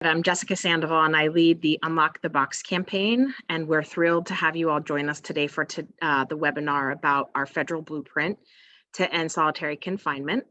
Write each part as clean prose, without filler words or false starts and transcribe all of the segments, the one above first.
I'm Jessica Sandoval, and I lead the Unlock the Box campaign, and we're thrilled to have you all join us today for the webinar about our federal blueprint to end solitary confinement.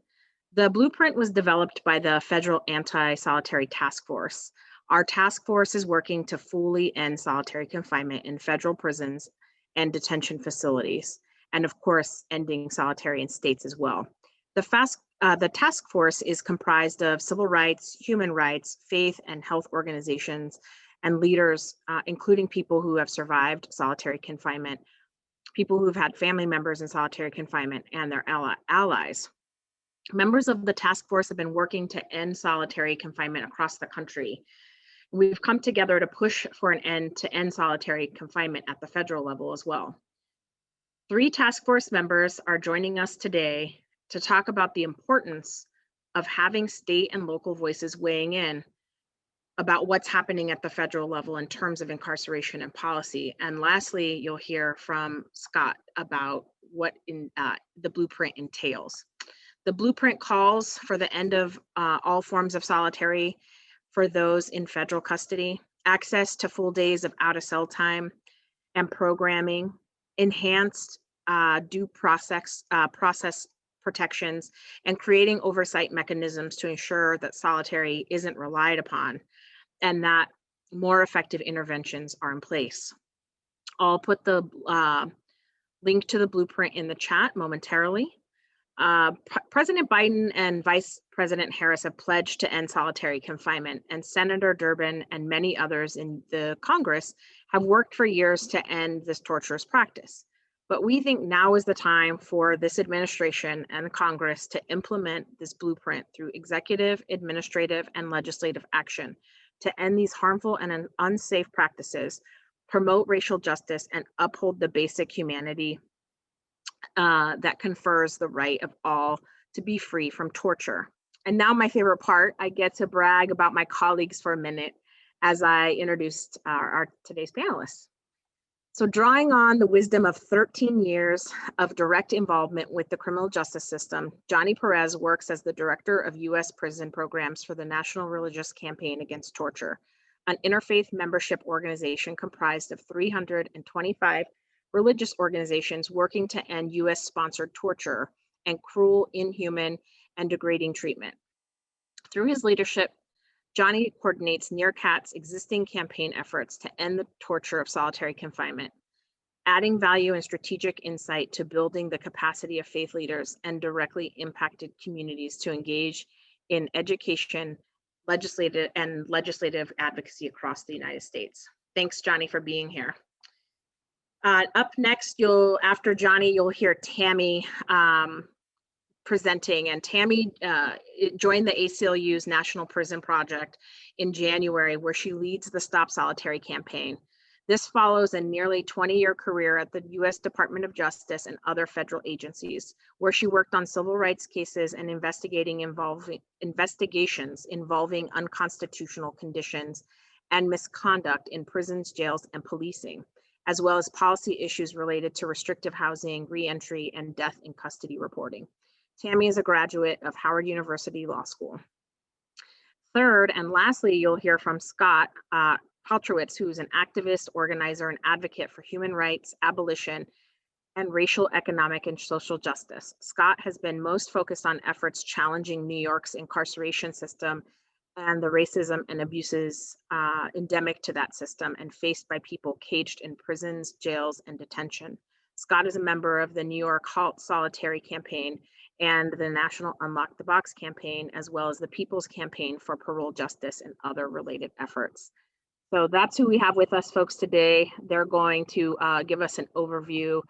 The blueprint was developed by the Federal Anti-Solitary Task Force. Our task force is working to fully end solitary confinement in federal prisons and detention facilities, and of course, ending solitary in states as well. The task force is comprised of civil rights, human rights, faith and health organizations, and leaders, including people who have survived solitary confinement, people who've had family members in solitary confinement, and their allies. Members of the task force have been working to end solitary confinement across the country. We've come together to push for an end to end solitary confinement at the federal level as well. 3 task force members are joining us today to talk about the importance of having state and local voices weighing in about what's happening at the federal level in terms of incarceration and policy. And lastly, you'll hear from Scott about what the blueprint entails. The blueprint calls for the end of all forms of solitary for those in federal custody, access to full days of out-of-cell time and programming, enhanced due process protections, and creating oversight mechanisms to ensure that solitary isn't relied upon and that more effective interventions are in place. I'll put the link to the blueprint in the chat momentarily. President Biden and Vice President Harris have pledged to end solitary confinement, and Senator Durbin and many others in the Congress have worked for years to end this torturous practice. But we think now is the time for this administration and Congress to implement this blueprint through executive, administrative, and legislative action to end these harmful and unsafe practices, promote racial justice, and uphold the basic humanity that confers the right of all to be free from torture. And now my favorite part, I get to brag about my colleagues for a minute as I introduced our today's panelists. So drawing on the wisdom of 13 years of direct involvement with the criminal justice system, Johnny Perez works as the director of U.S. prison programs for the National Religious Campaign Against Torture, an interfaith membership organization comprised of 325 religious organizations working to end U.S.-sponsored torture and cruel, inhuman, and degrading treatment. Through his leadership, Johnny coordinates NEARCAT's existing campaign efforts to end the torture of solitary confinement, adding value and strategic insight to building the capacity of faith leaders and directly impacted communities to engage in education, legislative advocacy across the United States. Thanks, Johnny, for being here. Up next, after Johnny, you'll hear Tammy presenting, and Tammy joined the ACLU's National Prison Project in January, where she leads the Stop Solitary campaign. This follows a nearly 20-year career at the U.S. Department of Justice and other federal agencies, where she worked on civil rights cases and investigations involving unconstitutional conditions and misconduct in prisons, jails, and policing, as well as policy issues related to restrictive housing, reentry, and death in custody reporting. Tammy is a graduate of Howard University Law School. Third, and lastly, you'll hear from Scott Paltrowitz, who's an activist, organizer, and advocate for human rights, abolition, and racial, economic, and social justice. Scott has been most focused on efforts challenging New York's incarceration system and the racism and abuses endemic to that system and faced by people caged in prisons, jails, and detention. Scott is a member of the New York Halt Solitary campaign and the National Unlock the Box campaign, as well as the People's Campaign for Parole Justice and other related efforts. So that's who we have with us, folks, today. They're going to give us an overview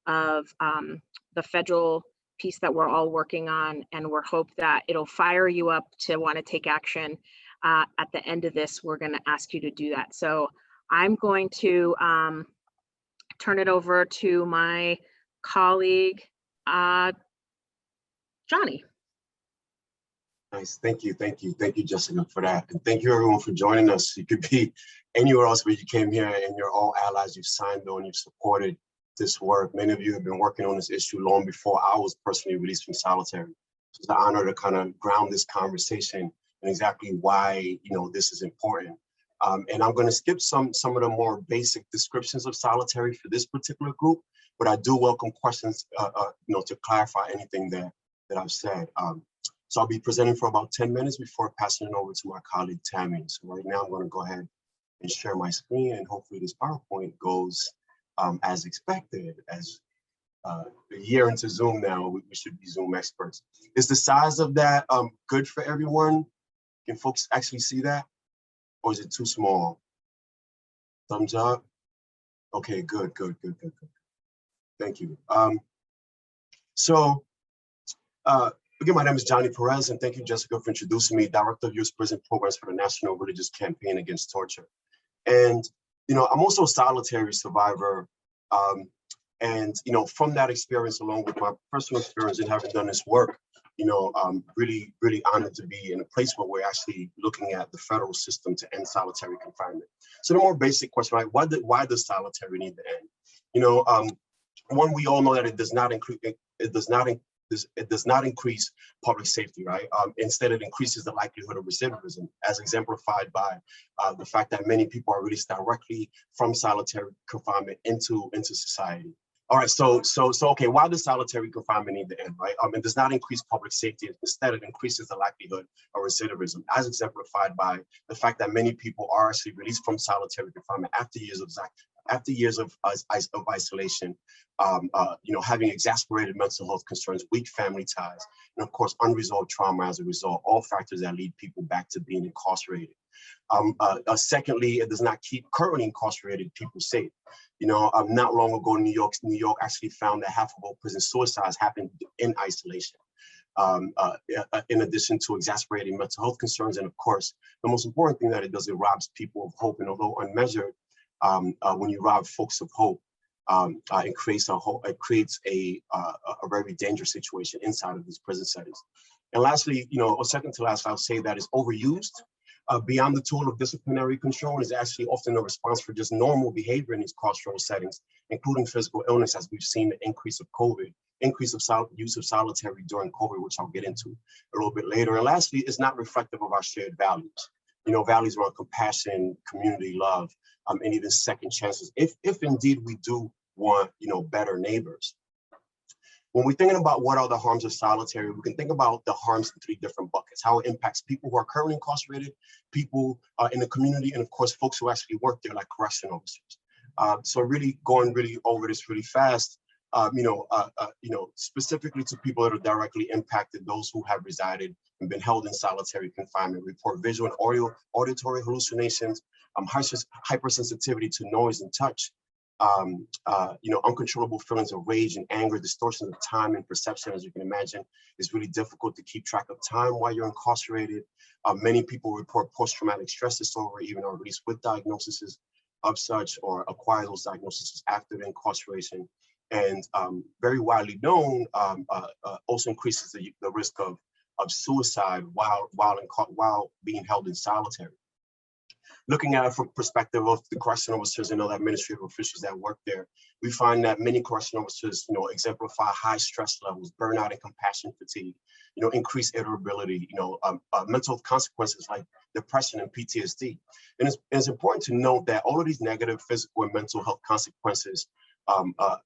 of the federal piece that we're all working on, and we're hope that it'll fire you up to want to take action. At the end of this, we're going to ask you to do that. So I'm going to turn it over to my colleague, Johnny. Nice, thank you, Jessica, for that. And thank you everyone for joining us. You could be anywhere else, but you came here and you're all allies. You've signed on, you've supported this work. Many of you have been working on this issue long before I was personally released from solitary. It's an honor to kind of ground this conversation and exactly why, this is important. And I'm going to skip some of the more basic descriptions of solitary for this particular group, but I do welcome questions, to clarify anything that I've said. So I'll be presenting for about 10 minutes before passing it over to my colleague, Tammy. So right now I'm going to go ahead and share my screen, and hopefully this PowerPoint goes as expected. As a year into Zoom now, we should be Zoom experts. Is the size of that good for everyone? Can folks actually see that? Or is it too small? Thumbs up? Okay, good. Thank you. Again, my name is Johnny Perez, and thank you, Jessica, for introducing me, Director of U.S. Prison Programs for the National Religious Campaign Against Torture. And, I'm also a solitary survivor. And, from that experience, along with my personal experience in having done this work, I'm really, really honored to be in a place where we're actually looking at the federal system to end solitary confinement. So the more basic question, right? Why does solitary need to end? One, we all know that it does not increase public safety, right? Instead, it increases the likelihood of recidivism, as exemplified by the fact that many people are released directly from solitary confinement into society. All right, so okay, why does solitary confinement need to end, right? It does not increase public safety. Instead, it increases the likelihood of recidivism, as exemplified by the fact that many people are actually released from solitary confinement after years of isolation, having exasperated mental health concerns, weak family ties, and of course, unresolved trauma as a result, all factors that lead people back to being incarcerated. Secondly, it does not keep currently incarcerated people safe. Not long ago, New York actually found that half of all prison suicides happened in isolation. In addition to exasperating mental health concerns, and of course, the most important thing that it does, it robs people of hope. And although unmeasured, when you rob folks of hope, it creates a very dangerous situation inside of these prison settings. And lastly, or second to last, I'll say that it's overused. Beyond the tool of disciplinary control is actually often a response for just normal behavior in these carceral settings, including physical illness, as we've seen the increase of use of solitary during COVID, which I'll get into a little bit later. And lastly, it's not reflective of our shared values. Values around compassion, community, love, and even second chances, if indeed we do want, better neighbors. When we're thinking about what are the harms of solitary, we can think about the harms in three different buckets: how it impacts people who are currently incarcerated, people in the community, and of course, folks who actually work there, like correction officers. So really going over this really fast, specifically to people that are directly impacted, those who have resided and been held in solitary confinement report visual and auditory hallucinations, hypersensitivity to noise and touch, uncontrollable feelings of rage and anger, distortion of time and perception. As you can imagine, it's really difficult to keep track of time while you're incarcerated. Many people report post-traumatic stress disorder, even are released with diagnoses of such, or acquire those diagnoses after the incarceration. And very widely known, also increases the risk of suicide while being held in solitary. Looking at it from perspective of the correction officers and other administrative officials that work there, we find that many correction officers, exemplify high stress levels, burnout and compassion fatigue, increased irritability, mental consequences like depression and PTSD. And it's important to note that all of these negative physical and mental health consequences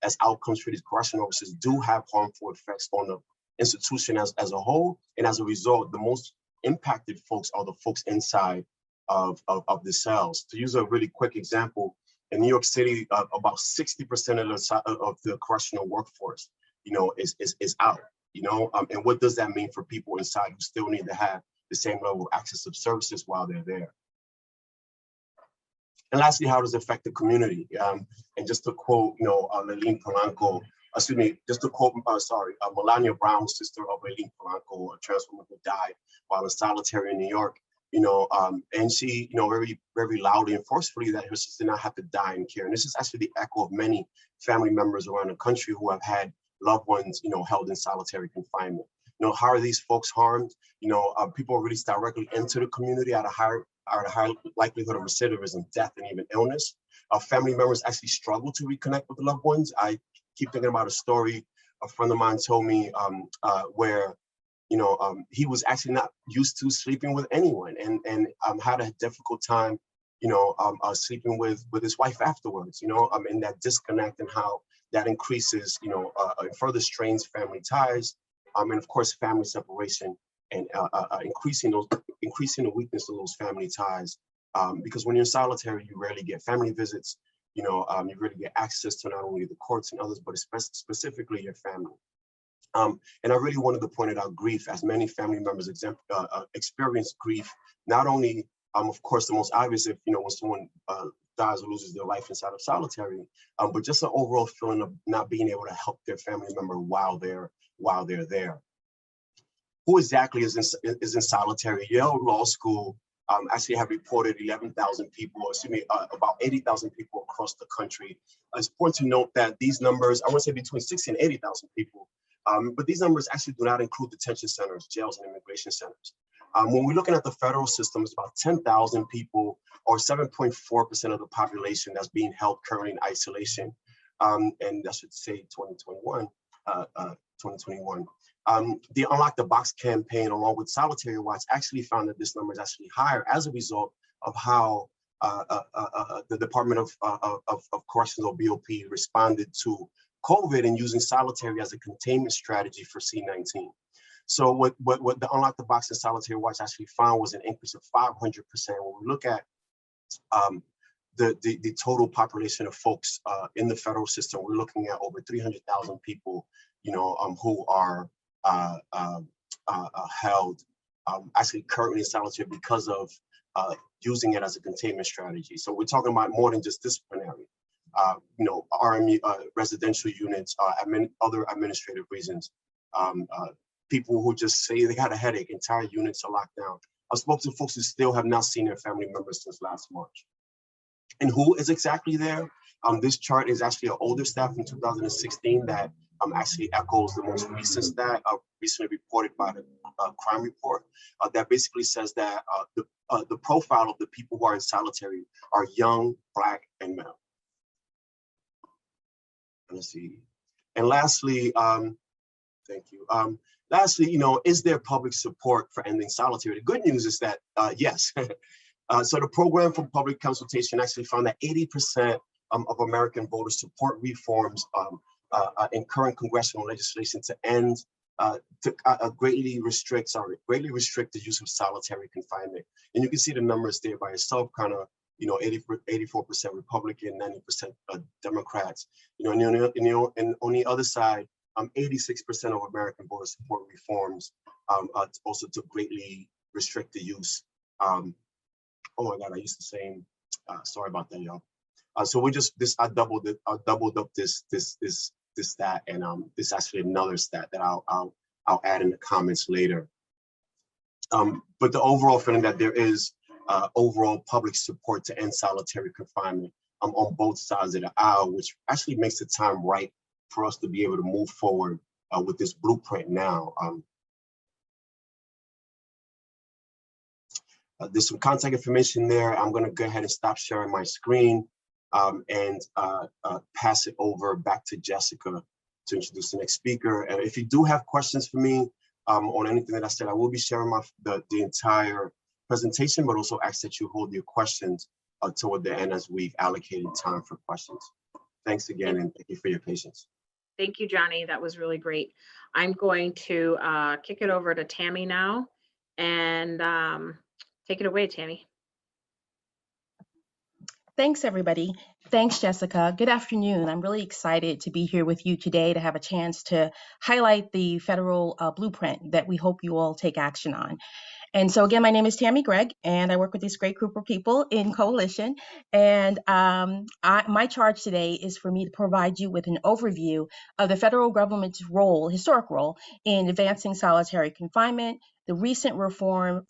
as outcomes for these correction officers do have harmful effects on the institution as a whole. And as a result, the most impacted folks are the folks inside of the cells. To use a really quick example, in New York City, about 60% of the correctional workforce, is out, and what does that mean for people inside who still need to have the same level of access of services while they're there? And lastly, how does it affect the community? And just to quote, Leline Polanco, just to quote, Melania Brown, sister of Leline Polanco, a trans woman who died while in solitary in New York, and she, very, very loudly and forcefully that her sister did not have to die in care. And this is actually the echo of many family members around the country who have had loved ones, held in solitary confinement. How are these folks harmed? People are released directly into the community at a high likelihood of recidivism, death, and even illness. Family members actually struggle to reconnect with the loved ones. I keep thinking about a story a friend of mine told me where he was actually not used to sleeping with anyone, and had a difficult time, sleeping with his wife afterwards. And that disconnect and how that increases, and further strains family ties, and of course family separation, and increasing the weakness of those family ties. Because when you're in solitary, you rarely get family visits. You really get access to not only the courts and others, but specifically your family. And I really wanted to point out grief, as many family members experience grief, not only, of course, the most obvious, if, when someone dies or loses their life inside of solitary, but just an overall feeling of not being able to help their family member while they're there. Who exactly is in solitary? Yale Law School actually have reported 11,000 people, about 80,000 people across the country. It's important to note that these numbers, I want to say between 60 and 80,000 people, but these numbers actually do not include detention centers, jails, and immigration centers. When we're looking at the federal system, it's about 10,000 people, or 7.4% of the population, that's being held currently in isolation. And I should say 2021. The Unlock the Box campaign, along with Solitary Watch, actually found that this number is actually higher as a result of how the Department of Corrections, or BOP, responded to COVID and using solitary as a containment strategy for C-19. So what the Unlock the Box and Solitary Watch actually found was an increase of 500%. When we look at the total population of folks in the federal system, we're looking at over 300,000 people, who are held actually currently in solitary because of using it as a containment strategy. So we're talking about more than just disciplinary, RMU, residential units, other administrative reasons. People who just say they had a headache, entire units are locked down. I've spoken to folks who still have not seen their family members since last March. And who is exactly there? This chart is actually an older stat from 2016 that actually echoes the most recent stat recently reported by the crime report that basically says that the profile of the people who are in solitary are young, Black, and male. Let's see. And lastly, thank you. Lastly, is there public support for ending solitary? The good news is that yes. So the program for public consultation actually found that 80% of American voters support reforms in current congressional legislation to end, greatly restrict the use of solitary confinement. And you can see the numbers there by itself, kind of, 84% Republican, 90% Democrats. And on the other side, 86% of American voters support reforms also to greatly restrict the use. Oh my God, I used the same. Sorry about that, y'all. So we just I doubled up this stat, and this is actually another stat that I'll add in the comments later. But the overall feeling that there is overall public support to end solitary confinement on both sides of the aisle, which actually makes the time right for us to be able to move forward with this blueprint now. There's some contact information there. I'm going to go ahead and stop sharing my screen and pass it over back to Jessica to introduce the next speaker. And if you do have questions for me on anything that I said, I will be sharing the entire presentation, but also ask that you hold your questions toward the end as we've allocated time for questions. Thanks again, and thank you for your patience. Thank you, Johnny. That was really great. I'm going to kick it over to Tammy now, and take it away, Tammy. Thanks, everybody. Thanks, Jessica. Good afternoon. I'm really excited to be here with you today to have a chance to highlight the federal blueprint that we hope you all take action on. And so again, my name is Tammy Gregg, and I work with this great group of people in Coalition. And my charge today is for me to provide you with an overview of the federal government's role, historic role, in advancing solitary confinement, the recent reform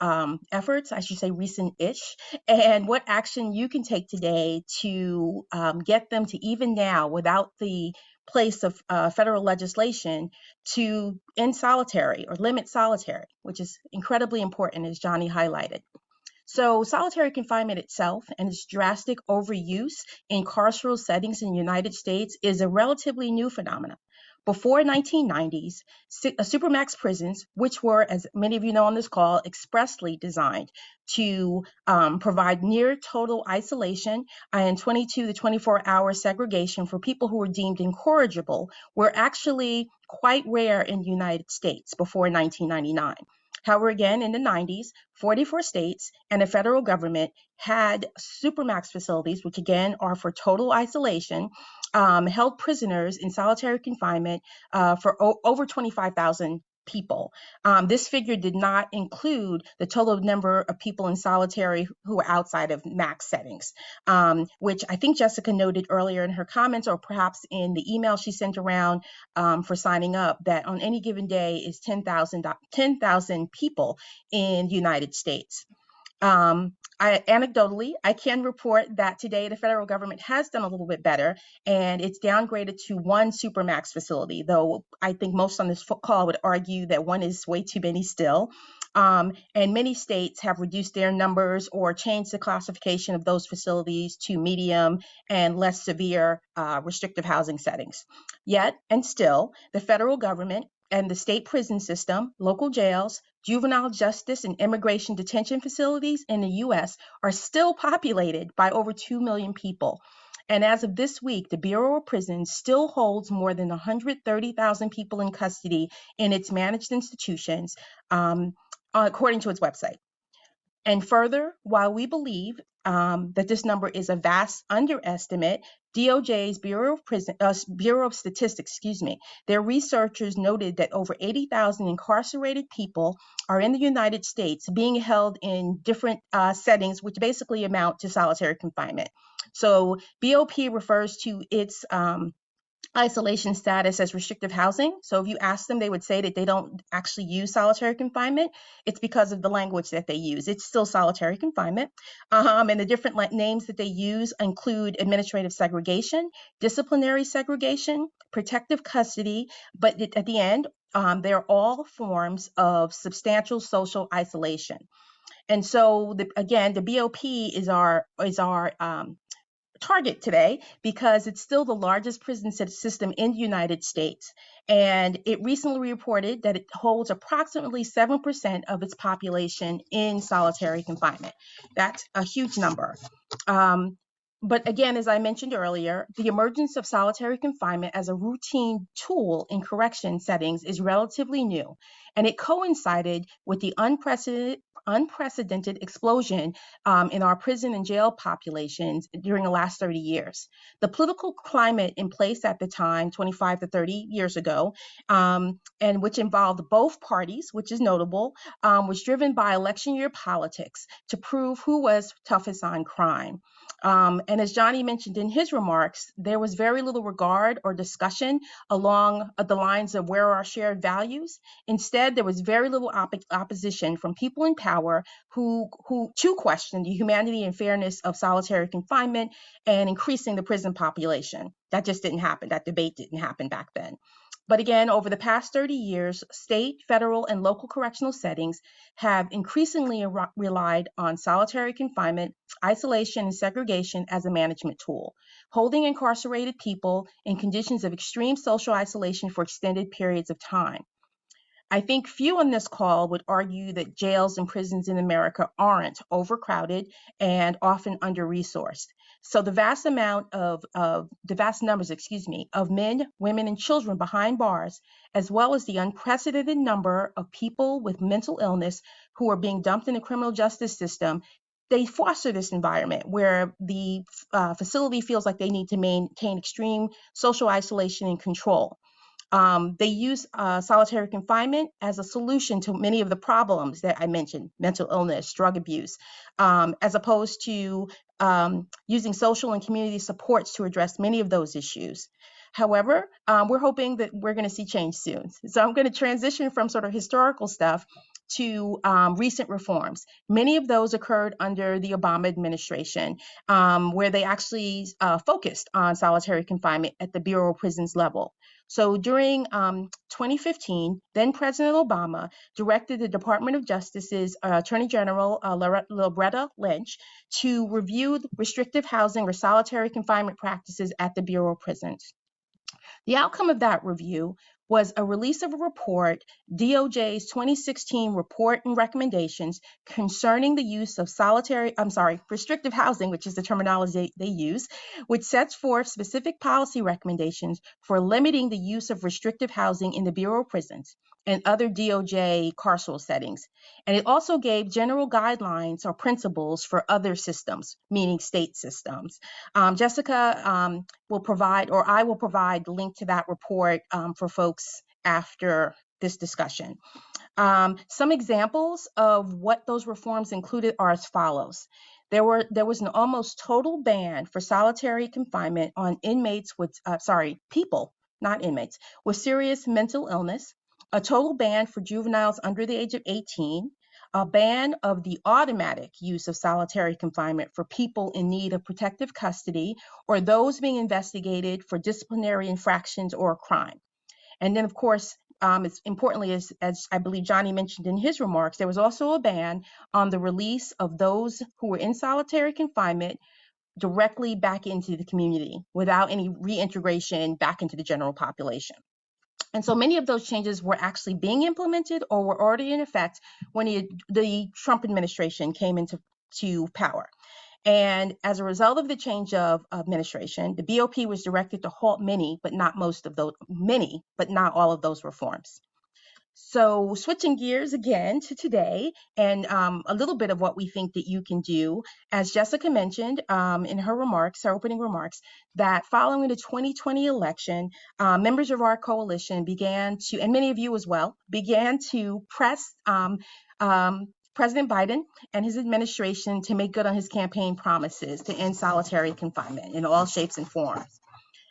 efforts, I should say recent-ish, and what action you can take today to get them to, even now, without the place of federal legislation, to end solitary or limit solitary, which is incredibly important, as Johnny highlighted. So solitary confinement itself and its drastic overuse in carceral settings in the United States is a relatively new phenomenon. Before 1990s, supermax prisons, which were, as many of you know on this call, expressly designed to provide near total isolation and 22 to 24-hour segregation for people who were deemed incorrigible, were actually quite rare in the United States before 1999. However, again, in the 90s, 44 states and the federal government had supermax facilities, which again are for total isolation, held prisoners in solitary confinement for over 25,000 people. This figure did not include the total number of people in solitary who were outside of max settings, which I think Jessica noted earlier in her comments, or perhaps in the email she sent around for signing up, that on any given day is 10,000 people in the United States. Anecdotally, I can report that today the federal government has done a little bit better, and it's downgraded to one supermax facility, though I think most on this call would argue that one is way too many still. And many states have reduced their numbers or changed the classification of those facilities to medium and less severe restrictive housing settings. Yet, and still, the federal government and the state prison system, local jails, juvenile justice, and immigration detention facilities in the US are still populated by over 2 million people. And as of this week, the Bureau of Prisons still holds more than 130,000 people in custody in its managed institutions, according to its website. And further, while we believe that this number is a vast underestimate, DOJ's Bureau of Statistics, their researchers noted that over 80,000 incarcerated people are in the United States being held in different settings, which basically amount to solitary confinement. So BOP refers to its isolation status as restrictive housing. So if you ask them, they would say that they don't actually use solitary confinement. It's because of the language that they use. It's still solitary confinement. And the different names that they use include administrative segregation, disciplinary segregation, protective custody, but at the end, they're all forms of substantial social isolation. And so again, the BOP is our target today because it's still the largest prison system in the United States. And it recently reported that it holds approximately 7% of its population in solitary confinement. That's a huge number. But again, as I mentioned earlier, the emergence of solitary confinement as a routine tool in correction settings is relatively new, and it coincided with the unprecedented explosion in our prison and jail populations during the last 30 years. The political climate in place at the time, 25 to 30 years ago, and which involved both parties, which is notable, was driven by election year politics to prove who was toughest on crime. And as Johnny mentioned in his remarks, there was very little regard or discussion along the lines of where are our shared values. Instead, there was very little opposition from people in power who to question the humanity and fairness of solitary confinement and increasing the prison population. That just didn't happen. That debate didn't happen back then. But again, over the past 30 years, state, federal, and local correctional settings have increasingly relied on solitary confinement, isolation, and segregation as a management tool, holding incarcerated people in conditions of extreme social isolation for extended periods of time. I think few on this call would argue that jails and prisons in America aren't overcrowded and often under-resourced. So the vast numbers, of men, women, and children behind bars, as well as the unprecedented number of people with mental illness who are being dumped in the criminal justice system, they foster this environment where the facility feels like they need to maintain extreme social isolation and control. They use solitary confinement as a solution to many of the problems that I mentioned, mental illness, drug abuse, as opposed to using social and community supports to address many of those issues. However, we're hoping that we're going to see change soon. So I'm going to transition from sort of historical stuff to recent reforms. Many of those occurred under the Obama administration, where they actually focused on solitary confinement at the Bureau of Prisons level. So during 2015, then President Obama directed the Department of Justice's Attorney General Loretta Lynch to review restrictive housing or solitary confinement practices at the Bureau of Prisons. The outcome of that review was a release of a report, DOJ's 2016 report and recommendations concerning the use of restrictive housing, which is the terminology they use, which sets forth specific policy recommendations for limiting the use of restrictive housing in the Bureau of Prisons and other DOJ carceral settings. And it also gave general guidelines or principles for other systems, meaning state systems. Jessica will provide, or I will provide the link to that report for folks after this discussion. Some examples of what those reforms included are as follows. There was an almost total ban for solitary confinement on inmates with, people, not inmates, with serious mental illness, a total ban for juveniles under the age of 18, a ban of the automatic use of solitary confinement for people in need of protective custody or those being investigated for disciplinary infractions or a crime. And then, of course, as importantly, as I believe Johnny mentioned in his remarks, there was also a ban on the release of those who were in solitary confinement directly back into the community without any reintegration back into the general population. And so many of those changes were actually being implemented or were already in effect when the Trump administration came into power. And as a result of the change of administration, the BOP was directed to halt many, but not all of those reforms. So switching gears again to today and a little bit of what we think that you can do, as Jessica mentioned in her opening remarks, that following the 2020 election, members of our coalition began to, and many of you as well, began to press President Biden and his administration to make good on his campaign promises to end solitary confinement in all shapes and forms.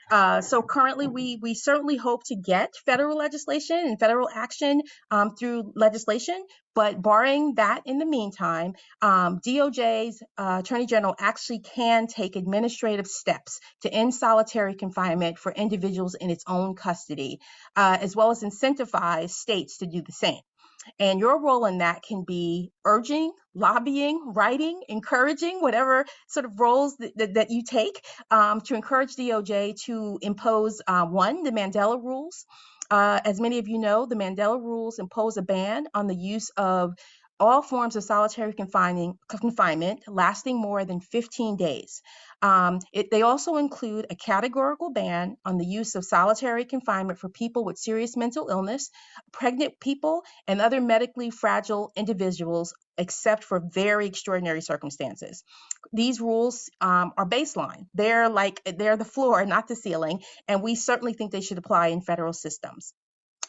So currently, we certainly hope to get federal legislation and federal action through legislation, but barring that in the meantime, DOJ's Attorney General actually can take administrative steps to end solitary confinement for individuals in its own custody, as well as incentivize states to do the same. And your role in that can be urging, lobbying, writing, encouraging, whatever sort of roles that you take to encourage DOJ to impose, one, the Mandela rules. As many of you know, the Mandela rules impose a ban on the use of all forms of solitary confinement lasting more than 15 days. They also include a categorical ban on the use of solitary confinement for people with serious mental illness, pregnant people, and other medically fragile individuals, except for very extraordinary circumstances. These rules are baseline. They're the floor, not the ceiling, and we certainly think they should apply in federal systems.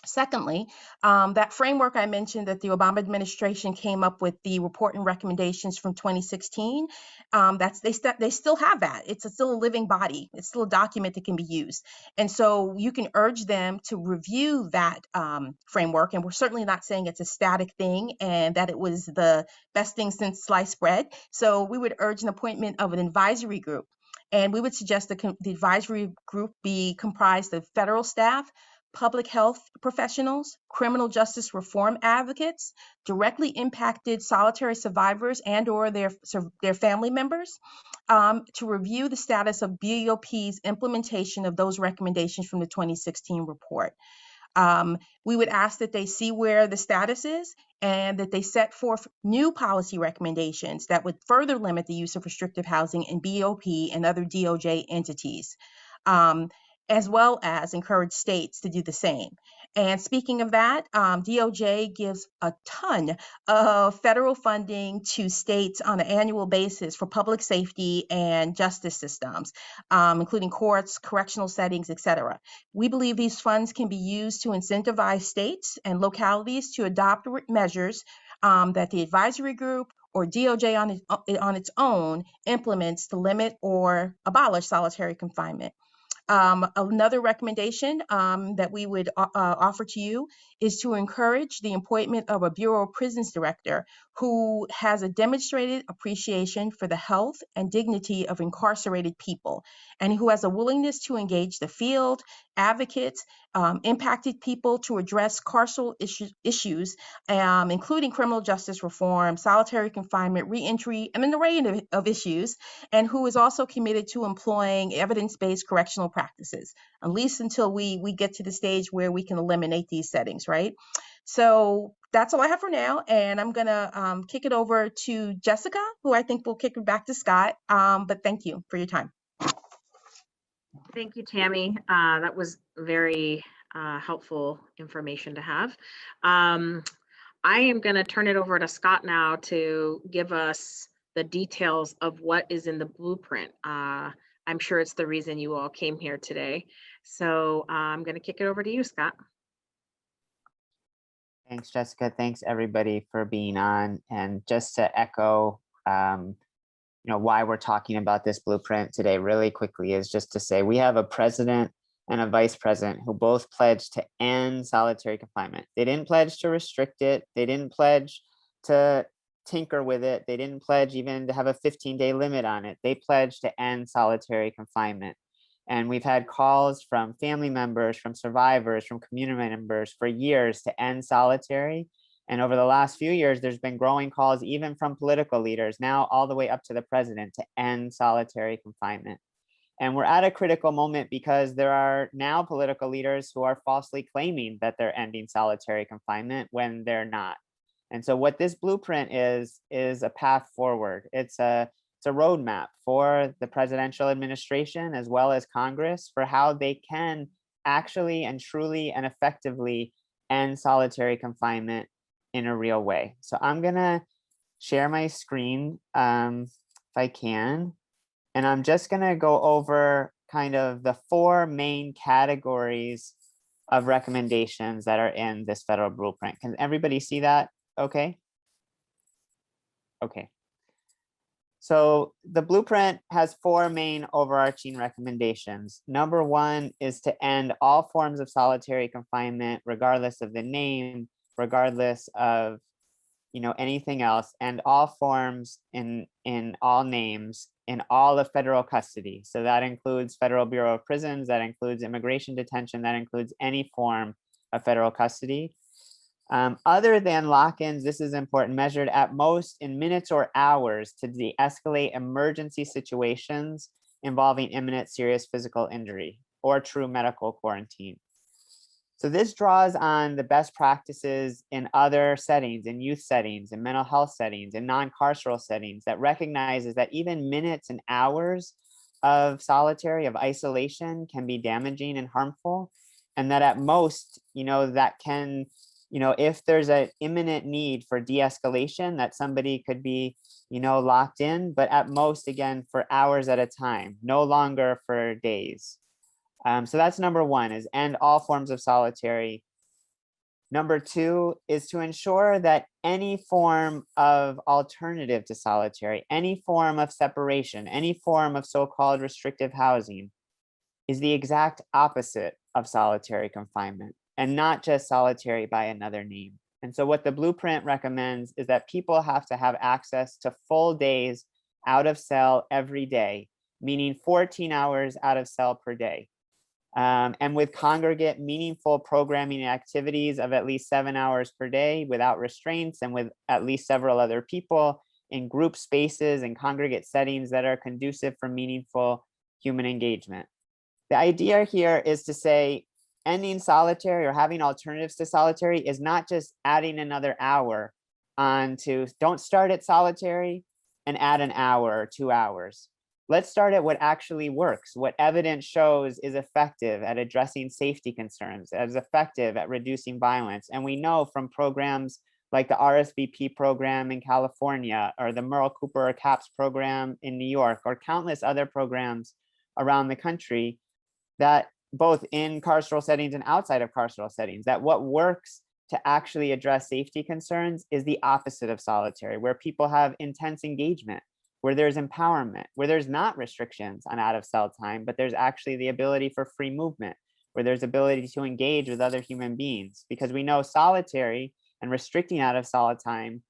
Secondly, that framework I mentioned that the Obama administration came up with, the report and recommendations from 2016, they still have that. It's still a living body. It's still a document that can be used. And so you can urge them to review that framework. And we're certainly not saying it's a static thing and that it was the best thing since sliced bread. So we would urge an appointment of an advisory group. And we would suggest the advisory group be comprised of federal staff, public health professionals, criminal justice reform advocates, directly impacted solitary survivors and or their family members, to review the status of BOP's implementation of those recommendations from the 2016 report. We would ask that they see where the status is and that they set forth new policy recommendations that would further limit the use of restrictive housing in BOP and other DOJ entities. As well as encourage states to do the same. And speaking of that, DOJ gives a ton of federal funding to states on an annual basis for public safety and justice systems, including courts, correctional settings, et cetera. We believe these funds can be used to incentivize states and localities to adopt measures that the advisory group or DOJ on its own implements to limit or abolish solitary confinement. Another recommendation that we would offer to you is to encourage the appointment of a Bureau of Prisons director who has a demonstrated appreciation for the health and dignity of incarcerated people, and who has a willingness to engage the field, advocates, impacted people to address carceral issues, including criminal justice reform, solitary confinement, reentry, and an array of issues, and who is also committed to employing evidence-based correctional practices, at least until we get to the stage where we can eliminate these settings, right? So that's all I have for now, and I'm gonna kick it over to Jessica, who I think will kick it back to Scott. But thank you for your time. Thank you, Tammy. That was very helpful information to have. I am going to turn it over to Scott now to give us the details of what is in the blueprint. I'm sure it's the reason you all came here today. So I'm going to kick it over to you, Scott. Thanks, Jessica. Thanks, everybody, for being on. And just to echo, why we're talking about this blueprint today really quickly is just to say we have a president and a vice president who both pledged to end solitary confinement. They didn't pledge to restrict it. They didn't pledge to tinker with it. They didn't pledge even to have a 15-day limit on it. They pledged to end solitary confinement. And we've had calls from family members, from survivors, from community members for years to end solitary. And over the last few years, there's been growing calls, even from political leaders, now all the way up to the president, to end solitary confinement. And we're at a critical moment because there are now political leaders who are falsely claiming that they're ending solitary confinement when they're not. And so what this blueprint is a path forward. It's a roadmap for the presidential administration as well as Congress for how they can actually and truly and effectively end solitary confinement in a real way. So I'm gonna share my screen if I can, and I'm just gonna go over kind of the 4 main categories of recommendations that are in this federal blueprint. Can everybody see that? Okay. Okay. So the blueprint has 4 main overarching recommendations. Number 1 is to end all forms of solitary confinement, regardless of the name, regardless of anything else, and all forms in all names in all of federal custody. So that includes Federal Bureau of Prisons, that includes immigration detention, that includes any form of federal custody. Other than lock-ins, this is important, measured at most in minutes or hours to de-escalate emergency situations involving imminent serious physical injury or true medical quarantine. So this draws on the best practices in other settings, in youth settings, in mental health settings, in non-carceral settings, that recognizes that even minutes and hours of solitary, of isolation, can be damaging and harmful, and that at most, that can, if there's an imminent need for de-escalation, that somebody could be, locked in, but at most, again, for hours at a time, no longer for days. So that's number 1, is end all forms of solitary. Number 2 is to ensure that any form of alternative to solitary, any form of separation, any form of so-called restrictive housing is the exact opposite of solitary confinement, and not just solitary by another name. And so what the blueprint recommends is that people have to have access to full days out of cell every day, meaning 14 hours out of cell per day. And with congregate meaningful programming activities of at least 7 hours per day without restraints, and with at least several other people in group spaces and congregate settings that are conducive for meaningful human engagement. The idea here is to say ending solitary or having alternatives to solitary is not just adding another hour onto, don't start at solitary and add an hour or 2 hours. Let's start at what actually works, what evidence shows is effective at addressing safety concerns, as effective at reducing violence. And we know from programs like the RSVP program in California, or the Merle Cooper or CAPS program in New York, or countless other programs around the country, that both in carceral settings and outside of carceral settings, that what works to actually address safety concerns is the opposite of solitary, where people have intense engagement, where there's empowerment, where there's not restrictions on out of cell time, but there's actually the ability for free movement, where there's ability to engage with other human beings. Because we know solitary and restricting out of cell time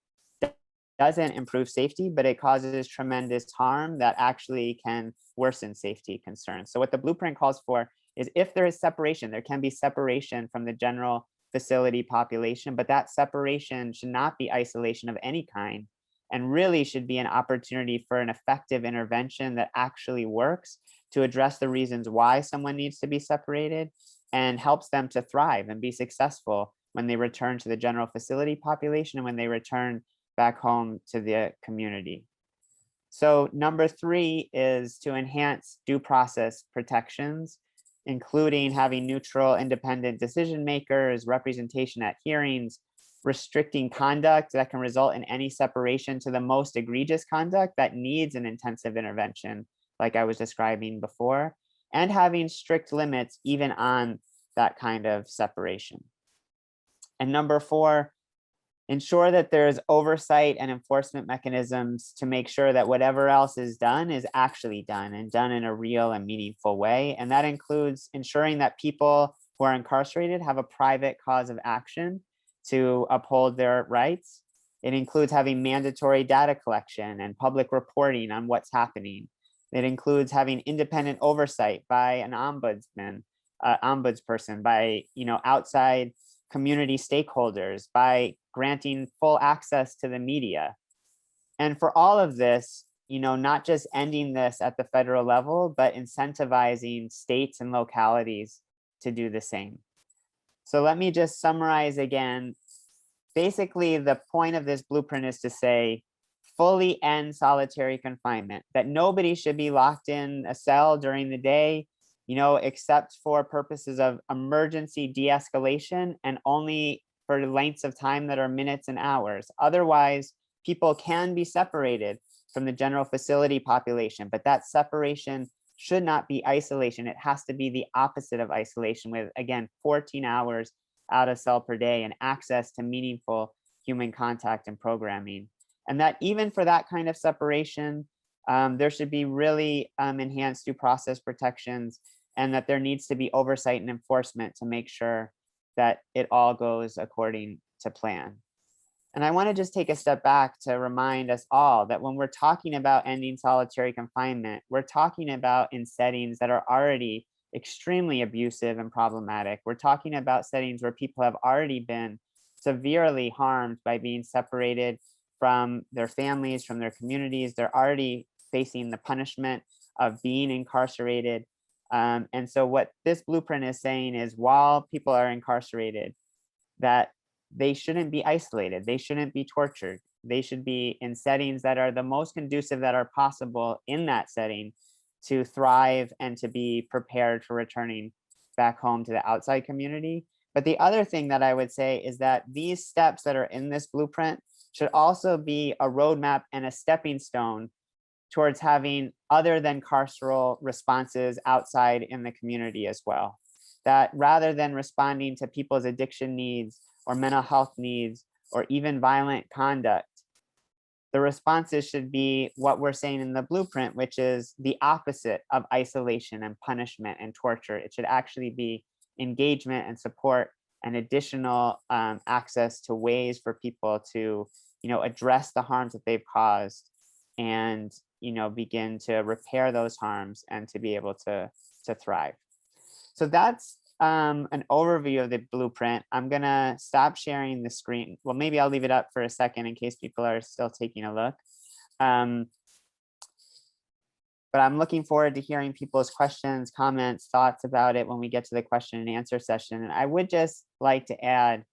doesn't improve safety, but it causes tremendous harm that actually can worsen safety concerns. So what the blueprint calls for is, if there is separation, there can be separation from the general facility population, but that separation should not be isolation of any kind, and really should be an opportunity for an effective intervention that actually works to address the reasons why someone needs to be separated and helps them to thrive and be successful when they return to the general facility population and when they return back home to the community. So number 3 is to enhance due process protections, including having neutral, independent decision makers, representation at hearings, restricting conduct that can result in any separation to the most egregious conduct that needs an intensive intervention, like I was describing before, and having strict limits even on that kind of separation. And number 4, ensure that there's oversight and enforcement mechanisms to make sure that whatever else is done is actually done, and done in a real and meaningful way. And that includes ensuring that people who are incarcerated have a private cause of action to uphold their rights. It includes having mandatory data collection and public reporting on what's happening. It includes having independent oversight by an ombudsperson, by outside community stakeholders, by granting full access to the media. And for all of this, not just ending this at the federal level, but incentivizing states and localities to do the same. So let me just summarize again. Basically, the point of this blueprint is to say, fully end solitary confinement, that nobody should be locked in a cell during the day, except for purposes of emergency de-escalation, and only for lengths of time that are minutes and hours. Otherwise, people can be separated from the general facility population, but that separation should not be isolation. It has to be the opposite of isolation, with, again, 14 hours out of cell per day and access to meaningful human contact and programming. And that even for that kind of separation, there should be really enhanced due process protections, and that there needs to be oversight and enforcement to make sure that it all goes according to plan. And I want to just take a step back to remind us all that when we're talking about ending solitary confinement, we're talking about in settings that are already extremely abusive and problematic. We're talking about settings where people have already been severely harmed by being separated from their families, from their communities. They're already facing the punishment of being incarcerated. And so what this blueprint is saying is, while people are incarcerated, that they shouldn't be isolated, they shouldn't be tortured. They should be in settings that are the most conducive that are possible in that setting to thrive and to be prepared for returning back home to the outside community. But the other thing that I would say is that these steps that are in this blueprint should also be a roadmap and a stepping stone towards having other than carceral responses outside in the community as well. That rather than responding to people's addiction needs or mental health needs or even violent conduct, the responses should be what we're saying in the blueprint, which is the opposite of isolation and punishment and torture. It should actually be engagement and support and additional access to ways for people to, address the harms that they've caused and, begin to repair those harms and to be able to thrive. So that's an overview of the blueprint. I'm gonna stop sharing the screen. Well, maybe I'll leave it up for a second in case people are still taking a look. But I'm looking forward to hearing people's questions, comments, thoughts about it when we get to the question and answer session. And I would just like to add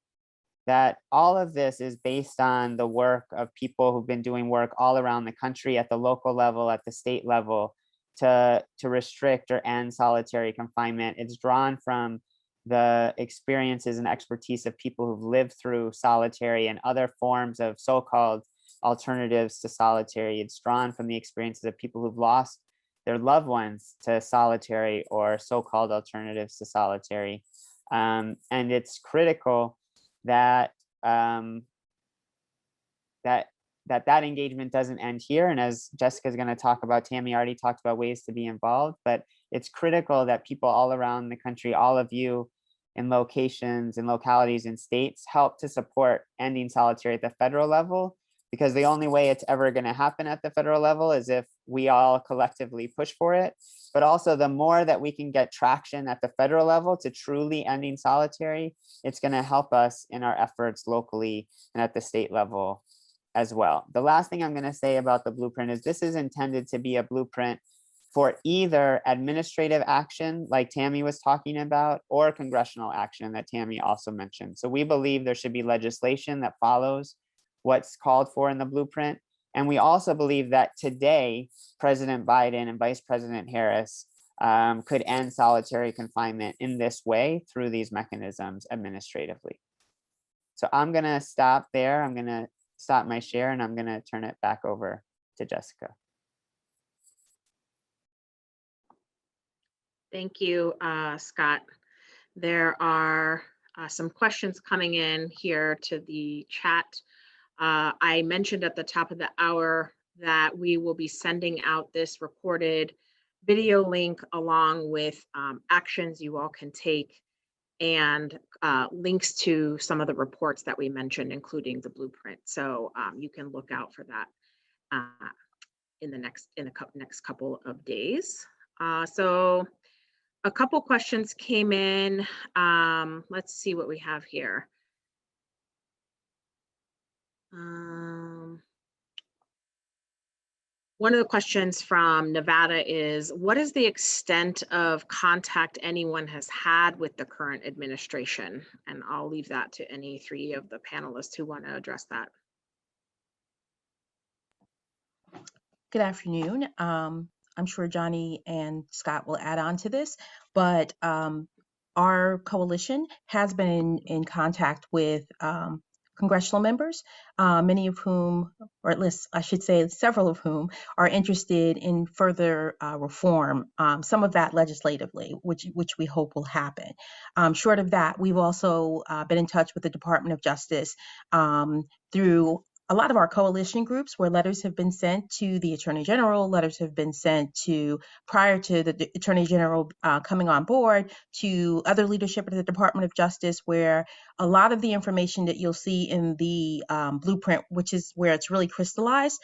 that all of this is based on the work of people who've been doing work all around the country at the local level, at the state level, to restrict or end solitary confinement. It's drawn from the experiences and expertise of people who've lived through solitary and other forms of so-called alternatives to solitary. It's drawn from the experiences of people who've lost their loved ones to solitary or so-called alternatives to solitary. And it's critical that that engagement doesn't end here. And as Jessica's going to talk about, Tammy already talked about ways to be involved, but it's critical that people all around the country, all of you in locations and localities and states, help to support ending solitary at the federal level, because the only way it's ever going to happen at the federal level is if we all collectively push for it. But also, the more that we can get traction at the federal level to truly ending solitary, it's going to help us in our efforts locally and at the state level as well. The last thing I'm going to say about the blueprint is this is intended to be a blueprint for either administrative action, like Tammy was talking about, or congressional action that Tammy also mentioned. So we believe there should be legislation that follows what's called for in the blueprint. And we also believe that today, President Biden and Vice President Harris could end solitary confinement in this way through these mechanisms administratively. So I'm going to stop there. I'm going to stop my share, and I'm going to turn it back over to Jessica. Thank you, Scott. There are some questions coming in here to the chat. I mentioned at the top of the hour that we will be sending out this recorded video link along with actions you all can take and links to some of the reports that we mentioned, including the blueprint. So you can look out for that in the next couple of days. So a couple questions came in. Let's see what we have here. One of the questions from Nevada is, what is the extent of contact anyone has had with the current administration? And I'll leave that to any three of the panelists who want to address that. Good afternoon. I'm sure Johnny and Scott will add on to this, but our coalition has been in contact with congressional members, many of whom, or at least I should say several of whom, are interested in further reform, some of that legislatively, which we hope will happen. Short of that, we've also been in touch with the Department of Justice through a lot of our coalition groups, where letters have been sent to the Attorney General, letters have been sent to, prior to the Attorney General coming on board, to other leadership at the Department of Justice, where a lot of the information that you'll see in the blueprint, which is where it's really crystallized,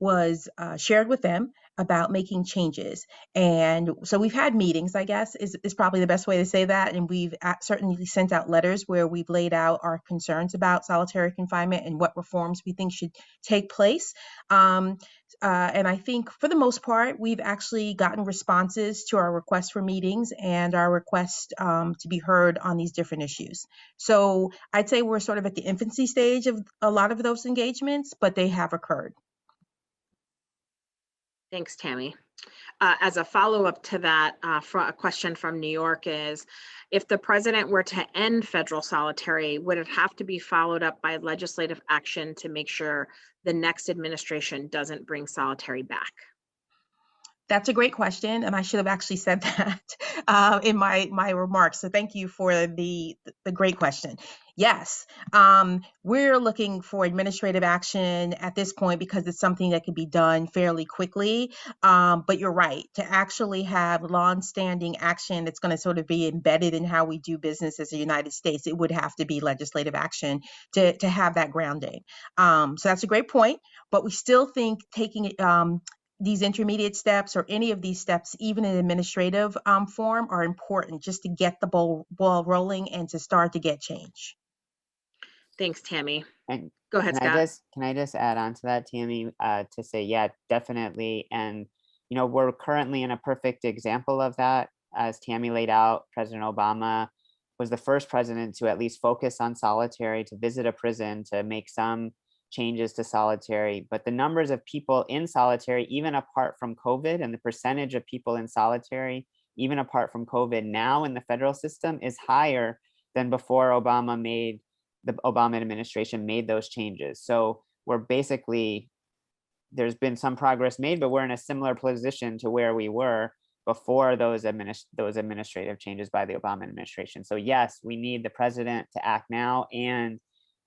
was shared with them about making changes. And so we've had meetings, I guess, is probably the best way to say that. And we've certainly sent out letters where we've laid out our concerns about solitary confinement and what reforms we think should take place. And I think for the most part, we've actually gotten responses to our requests for meetings and our request to be heard on these different issues. So I'd say we're sort of at the infancy stage of a lot of those engagements, but they have occurred. Thanks, Tammy. As a follow-up to that, a question from New York is, if the president were to end federal solitary, would it have to be followed up by legislative action to make sure the next administration doesn't bring solitary back? That's a great question, and I should have actually said that in my remarks. So thank you for the great question. Yes, we're looking for administrative action at this point because it's something that can be done fairly quickly. But you're right, to actually have longstanding action that's going to sort of be embedded in how we do business as the United States, it would have to be legislative action to have that grounding. So that's a great point, but we still think taking these intermediate steps or any of these steps, even in administrative form, are important just to get the ball rolling and to start to get change. Thanks, Tammy. And go ahead, Scott. Can I just add on to that, Tammy, to say, yeah, definitely. And, we're currently in a perfect example of that. As Tammy laid out, President Obama was the first president to at least focus on solitary, to visit a prison, to make some changes to solitary. But the numbers of people in solitary, even apart from COVID, and the percentage of people in solitary, even apart from COVID now in the federal system, is higher than before the Obama administration made those changes. So we're basically, there's been some progress made, but we're in a similar position to where we were before those administrative changes by the Obama administration. So yes, we need the president to act now, and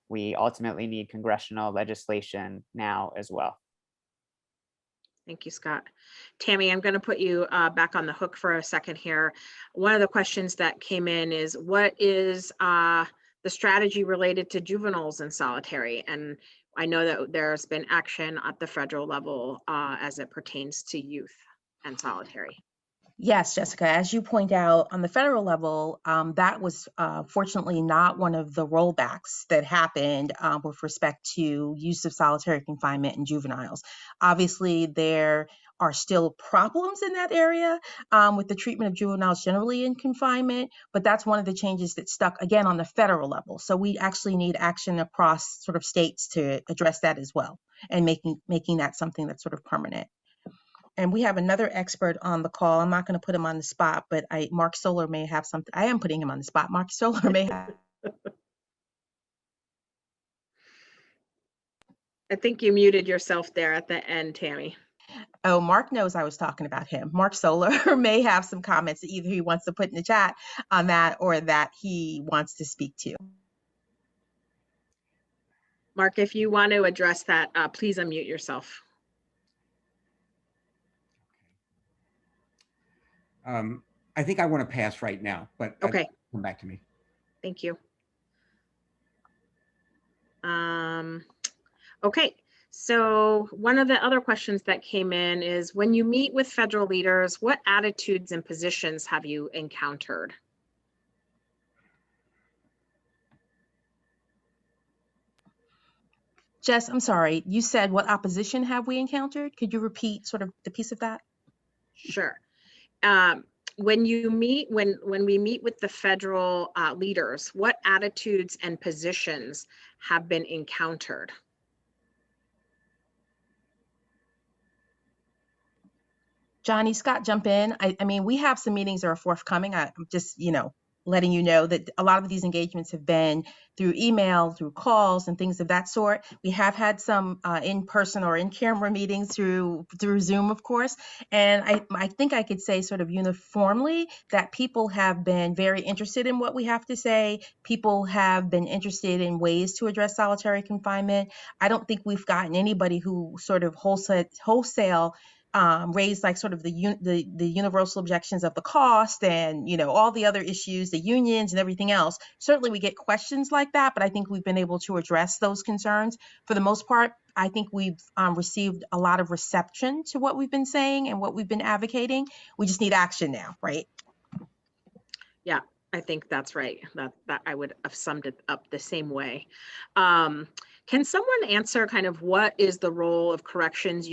we ultimately need congressional legislation now as well. Thank you, Scott. Tammy, I'm going to put you back on the hook for a second here. One of the questions that came in is, what is the strategy related to juveniles in solitary? And I know that there's been action at the federal level as it pertains to youth and solitary. Yes, Jessica, as you point out, on the federal level, that was fortunately not one of the rollbacks that happened with respect to use of solitary confinement in juveniles. Obviously, there are still problems in that area with the treatment of juveniles generally in confinement, but that's one of the changes that stuck again on the federal level. So we actually need action across sort of states to address that as well, and making that something that's sort of permanent. And we have another expert on the call. I'm not going to put him on the spot, but Mark Solar may have something. I am putting him on the spot. Mark Solar may have. I think you muted yourself there at the end, Tammy. Oh, Mark knows I was talking about him. Mark Solar may have some comments that either he wants to put in the chat on that or that he wants to speak to. Mark, if you want to address that, please unmute yourself. I think I want to pass right now, but Okay. Come back to me. Thank you. Okay, so one of the other questions that came in is, when you meet with federal leaders, what attitudes and positions have you encountered? Jess, I'm sorry, you said what opposition have we encountered? Could you repeat sort of the piece of that? Sure. When we meet with the federal leaders, what attitudes and positions have been encountered? Johnny, Scott, jump in. I mean, we have some meetings that are forthcoming. I'm just, letting you know that a lot of these engagements have been through email, through calls, and things of that sort. We have had some in-person or in-camera meetings through Zoom, of course. And I think I could say sort of uniformly that people have been very interested in what we have to say. People have been interested in ways to address solitary confinement. I don't think we've gotten anybody who sort of wholesale raised like sort of the universal objections of the cost and all the other issues, the unions and everything else. Certainly we get questions like that, but I think we've been able to address those concerns. For the most part, I think we've received a lot of reception to what we've been saying and what we've been advocating. We just need action now, right? Yeah, I think that's right. That I would have summed it up the same way. Can someone answer kind of what is the role of corrections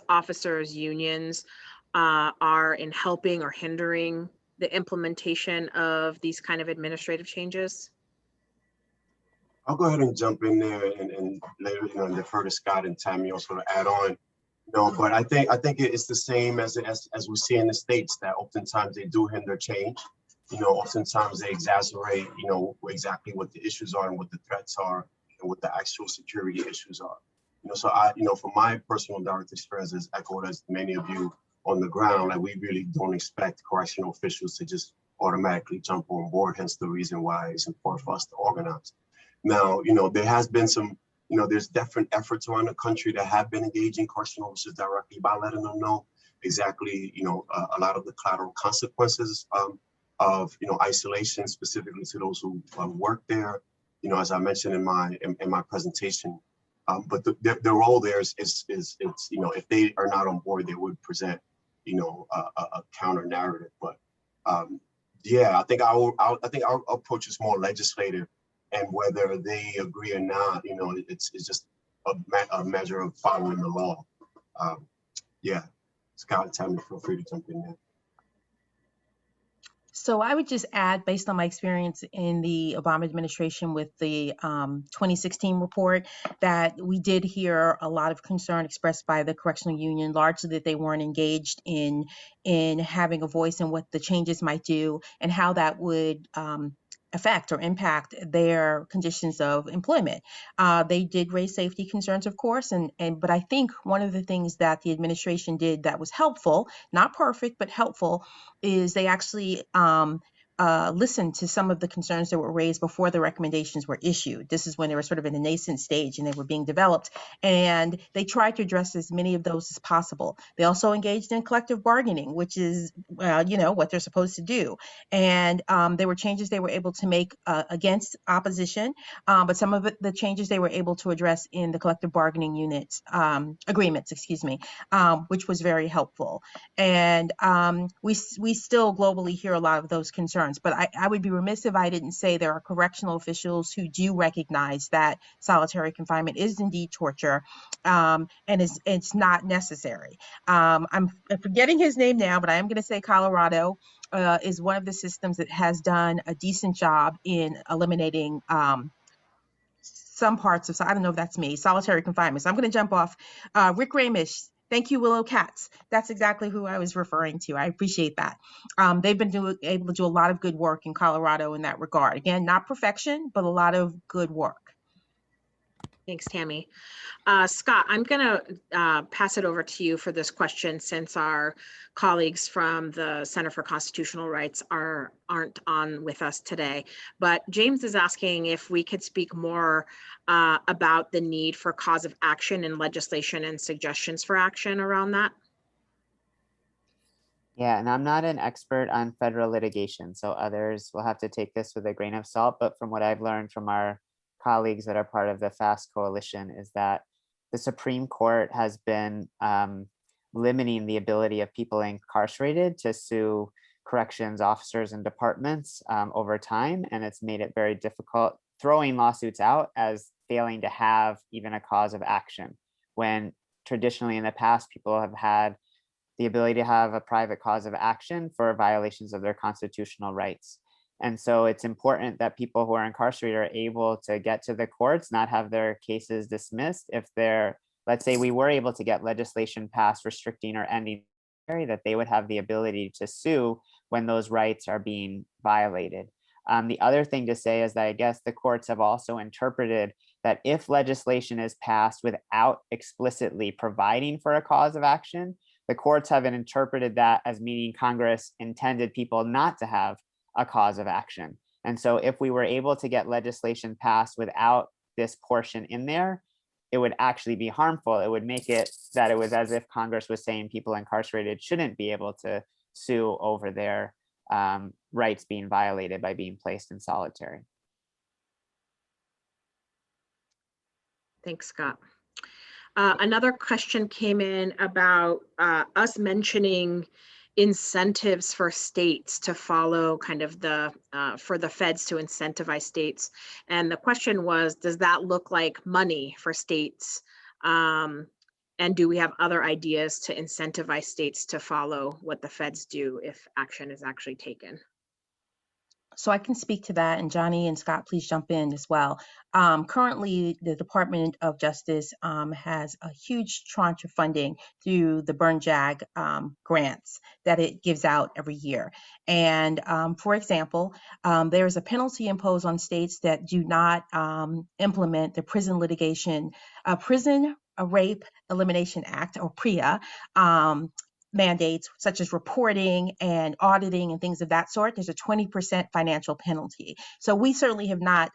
officers unions are in helping or hindering the implementation of these kind of administrative changes? I'll go ahead and jump in there and later, defer to Scott and Tammy also to add on. But I think it's the same as we see in the States, that oftentimes they do hinder change. Oftentimes they exaggerate, exactly what the issues are and what the threats are and what the actual security issues are. So from my personal direct experience, as echoed as many of you on the ground, like we really don't expect correctional officials to just automatically jump on board. Hence the reason why it's important for us to organize. Now, there has been some, there's different efforts around the country that have been engaging correctional officers directly by letting them know exactly, a lot of the collateral consequences of isolation, specifically to those who work there. As I mentioned in my presentation. But the role there is if they are not on board, they would present a counter narrative. But yeah, I think our approach is more legislative, and whether they agree or not, it's just a measure of following the law. Yeah, Scott, Tammy, feel free to jump in there. So I would just add, based on my experience in the Obama administration with the 2016 report, that we did hear a lot of concern expressed by the correctional union, largely that they weren't engaged in having a voice in what the changes might do and how that would affect or impact their conditions of employment. They did raise safety concerns, of course, but I think one of the things that the administration did that was helpful, not perfect, but helpful, is they actually listened to some of the concerns that were raised before the recommendations were issued. This is when they were sort of in a nascent stage and they were being developed. And they tried to address as many of those as possible. They also engaged in collective bargaining, which is, what they're supposed to do. And there were changes they were able to make against opposition, but some of the changes they were able to address in the collective bargaining agreements, which was very helpful. And we still globally hear a lot of those concerns, but I would be remiss if I didn't say there are correctional officials who do recognize that solitary confinement is indeed torture, and it's not necessary. I'm forgetting his name now, but I am going to say Colorado is one of the systems that has done a decent job in eliminating some parts of, so I don't know if that's me, solitary confinement. So I'm going to jump off. Rick Ramish, thank you, Willow Katz. That's exactly who I was referring to. I appreciate that. They've been able to do a lot of good work in Colorado in that regard. Again, not perfection, but a lot of good work. Thanks, Tammy. Scott, I'm going to pass it over to you for this question, since our colleagues from the Center for Constitutional Rights aren't on with us today. But James is asking if we could speak more about the need for cause of action in legislation and suggestions for action around that. Yeah, and I'm not an expert on federal litigation, so others will have to take this with a grain of salt. But from what I've learned from our colleagues that are part of the FAST coalition is that the Supreme Court has been limiting the ability of people incarcerated to sue corrections officers and departments over time. And it's made it very difficult, throwing lawsuits out as failing to have even a cause of action, when traditionally in the past, people have had the ability to have a private cause of action for violations of their constitutional rights. And so it's important that people who are incarcerated are able to get to the courts, not have their cases dismissed. If they're, let's say we were able to get legislation passed restricting or ending, that they would have the ability to sue when those rights are being violated. The other thing to say is that I guess the courts have also interpreted that if legislation is passed without explicitly providing for a cause of action, the courts have interpreted that as meaning Congress intended people not to have a cause of action. And so if we were able to get legislation passed without this portion in there, it would actually be harmful. It would make it that it was as if Congress was saying people incarcerated shouldn't be able to sue over their rights being violated by being placed in solitary. Thanks, Scott. Another question came in about us mentioning incentives for states to follow kind of for the feds to incentivize states. And the question was, does that look like money for states? And do we have other ideas to incentivize states to follow what the feds do if action is actually taken? So I can speak to that, and Johnny and Scott, please jump in as well. Currently, the Department of Justice has a huge tranche of funding through the Burn JAG grants that it gives out every year. And for example, there is a penalty imposed on states that do not implement the Prison Rape Elimination Act, or PREA, mandates such as reporting and auditing and things of that sort. There's a 20% financial penalty. So we certainly have not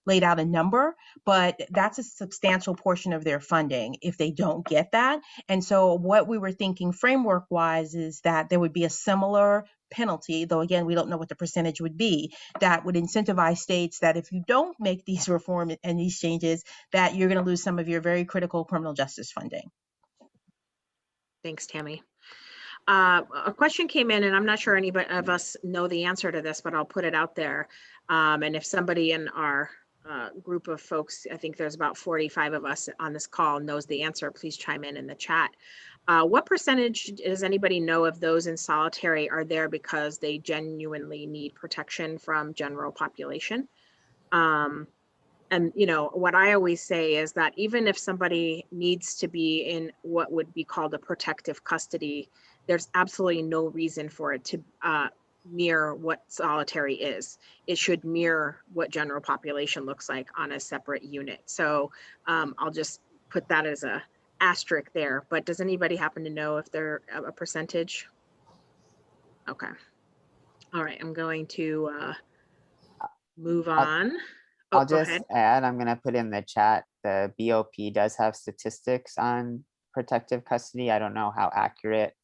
laid out a number, but that's a substantial portion of their funding if they don't get that. And so what we were thinking framework wise is that there would be a similar penalty, though again, we don't know what the percentage would be, that would incentivize states that if you don't make these reform and these changes, that you're going to lose some of your very critical criminal justice funding. Thanks, Tammy. A question came in, and I'm not sure anybody of us know the answer to this, but I'll put it out there. And if somebody in our group of folks, I think there's about 45 of us on this call, knows the answer, please chime in the chat. What percentage does anybody know of those in solitary are there because they genuinely need protection from general population? And what I always say is that even if somebody needs to be in what would be called a protective custody, there's absolutely no reason for it to mirror what solitary is. It should mirror what general population looks like on a separate unit. So I'll just put that as a asterisk there. But does anybody happen to know if they're a percentage? Okay. All right, I'm going to move I'll, on. Oh, I'll go just ahead. add, I'm gonna put in the chat, the BOP does have statistics on protective custody. I don't know how accurate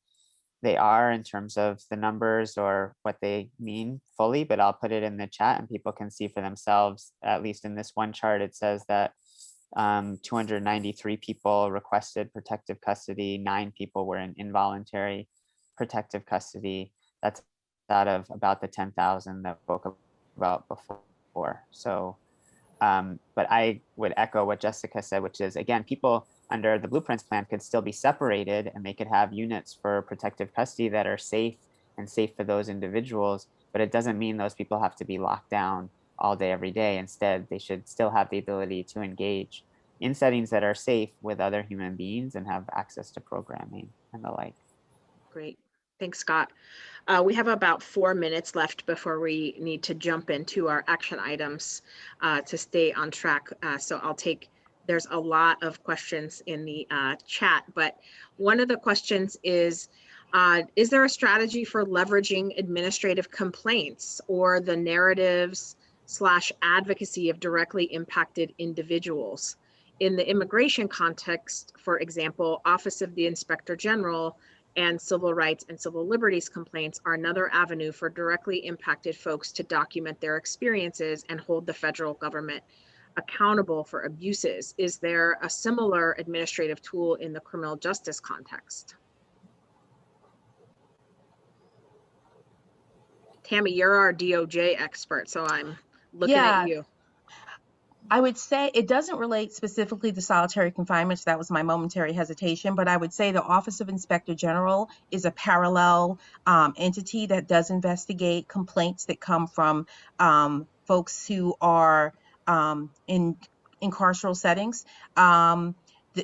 they are in terms of the numbers or what they mean fully, but I'll put it in the chat and people can see for themselves. At least in this one chart, it says that 293 people requested protective custody, 9 people were in involuntary protective custody. That's out of about the 10,000 that we spoke about before. So, but I would echo what Jessica said, which is, again, people under the Blueprints plan could still be separated and they could have units for protective custody that are safe and safe for those individuals, but it doesn't mean those people have to be locked down all day, every day. Instead, they should still have the ability to engage in settings that are safe with other human beings and have access to programming and the like. Great. Thanks, Scott. We have about 4 minutes left before we need to jump into our action items to stay on track. So I'll take, there's a lot of questions in the chat, but one of the questions is there a strategy for leveraging administrative complaints or the narratives / advocacy of directly impacted individuals? In the immigration context, for example, Office of the Inspector General and civil rights and civil liberties complaints are another avenue for directly impacted folks to document their experiences and hold the federal government accountable for abuses. Is there a similar administrative tool in the criminal justice context? Tammy, you're our DOJ expert, so I'm looking at you. I would say it doesn't relate specifically to solitary confinement. So that was my momentary hesitation, but I would say the Office of Inspector General is a parallel entity that does investigate complaints that come from folks who are in carceral settings.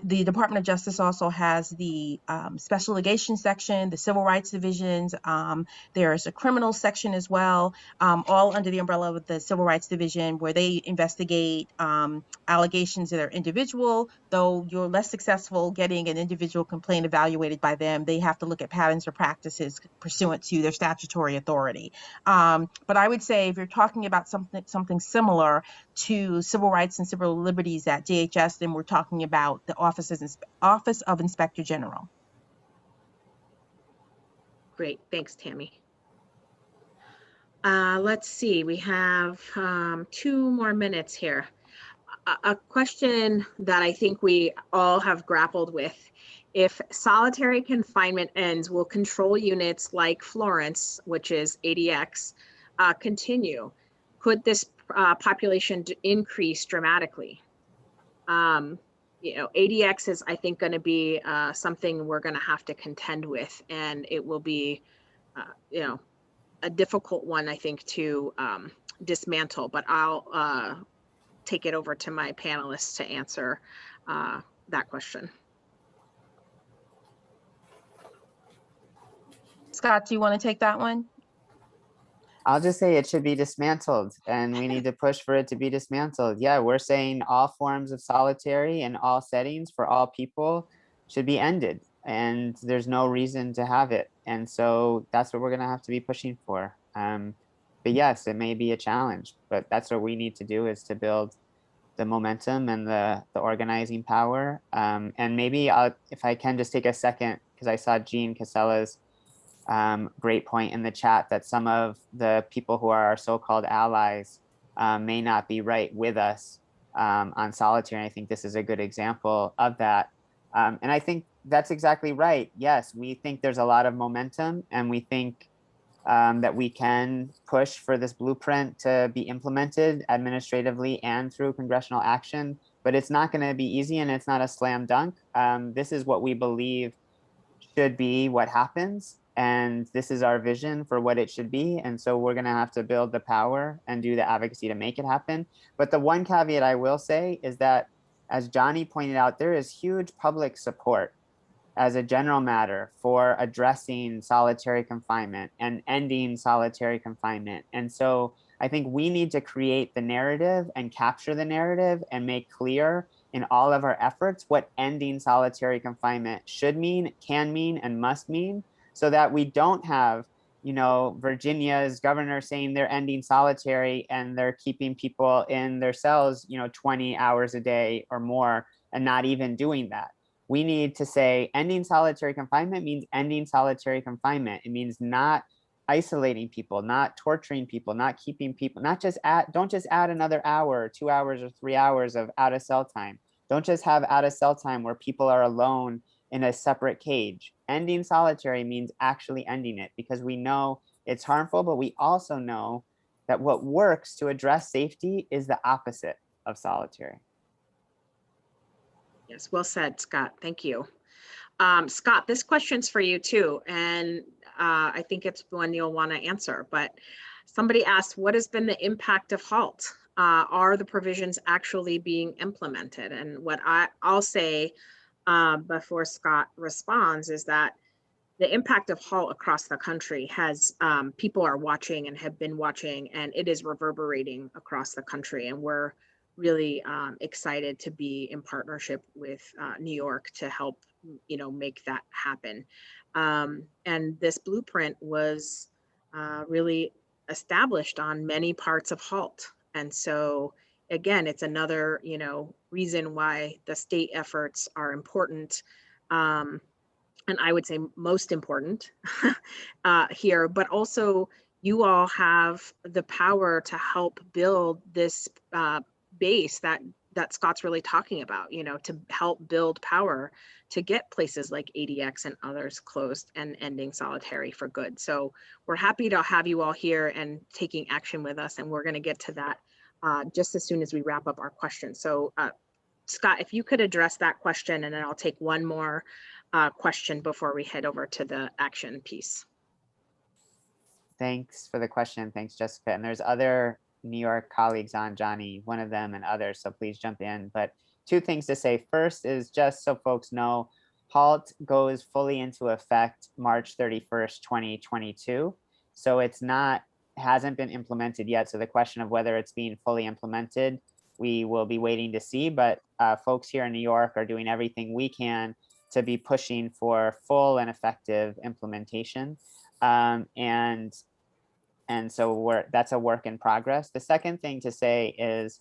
The Department of Justice also has the special litigation section, the civil rights divisions. There's a criminal section as well, all under the umbrella of the civil rights division, where they investigate allegations that are individual. Though you're less successful getting an individual complaint evaluated by them, they have to look at patterns or practices pursuant to their statutory authority. But I would say if you're talking about something similar to civil rights and civil liberties at DHS, then we're talking about the Office of Inspector General. Great, thanks, Tammy. Let's see, we have 2 more minutes here. A question that I think we all have grappled with: if solitary confinement ends, will control units like Florence, which is ADX, continue? Could this population increase dramatically? ADX is, I think, going to be something we're going to have to contend with, and it will be, a difficult one, I think, to dismantle. But I'll take it over to my panelists to answer that question. Scott, do you want to take that one? I'll just say it should be dismantled and we need to push for it to be dismantled. Yeah, we're saying all forms of solitary in all settings for all people should be ended, and there's no reason to have it. And so that's what we're going to have to be pushing for. But yes, it may be a challenge, but that's what we need to do, is to build the momentum and the organizing power. And maybe if I can just take a second, because I saw Jean Casella's great point in the chat that some of the people who are our so-called allies may not be right with us on solitary. And I think this is a good example of that. And I think that's exactly right. Yes, we think there's a lot of momentum, and we think that we can push for this blueprint to be implemented administratively and through congressional action, but it's not going to be easy, and it's not a slam dunk. This is what we believe should be what happens, and this is our vision for what it should be. And so we're going to have to build the power and do the advocacy to make it happen. But the one caveat I will say is that, as Johnny pointed out, there is huge public support as a general matter for addressing solitary confinement and ending solitary confinement. And so I think we need to create the narrative and capture the narrative and make clear in all of our efforts what ending solitary confinement should mean, can mean, and must mean, so that we don't have you know, Virginia's governor saying they're ending solitary and they're keeping people in their cells, you know, 20 hours a day or more and not even doing that. We need to say ending solitary confinement means ending solitary confinement. It means not isolating people, not torturing people, not keeping people, don't just add another hour, or 2 hours or 3 hours of out of cell time. Don't just have out of cell time where people are alone in a separate cage. Ending solitary means actually ending it, because we know it's harmful, but we also know that what works to address safety is the opposite of solitary. Yes, well said, Scott. Thank you. Scott, this question's for you too, and I think it's one you'll want to answer, but somebody asked, what has been the impact of HALT? Are the provisions actually being implemented? And what I'll say before Scott responds is that the impact of HALT across the country has, people are watching and have been watching, and it is reverberating across the country. And we're really excited to be in partnership with New York to help, you know, make that happen. And this blueprint was really established on many parts of HALT. And so again, it's another, you know, reason why the state efforts are important. And I would say most important here, but also you all have the power to help build this base that Scott's really talking about, you know, to help build power to get places like ADX and others closed and ending solitary for good. So we're happy to have you all here and taking action with us. And we're going to get to that just as soon as we wrap up our questions. So Scott, if you could address that question, and then I'll take one more question before we head over to the action piece. Thanks for the question. Thanks, Jessica. And there's other New York colleagues on, Johnny, one of them and others, so please jump in. But two things to say. First is, just so folks know, HALT goes fully into effect March 31st, 2022. So it's not, hasn't been implemented yet. So the question of whether it's being fully implemented, we will be waiting to see. But folks here in New York are doing everything we can to be pushing for full and effective implementation. And so that's a work in progress. The second thing to say is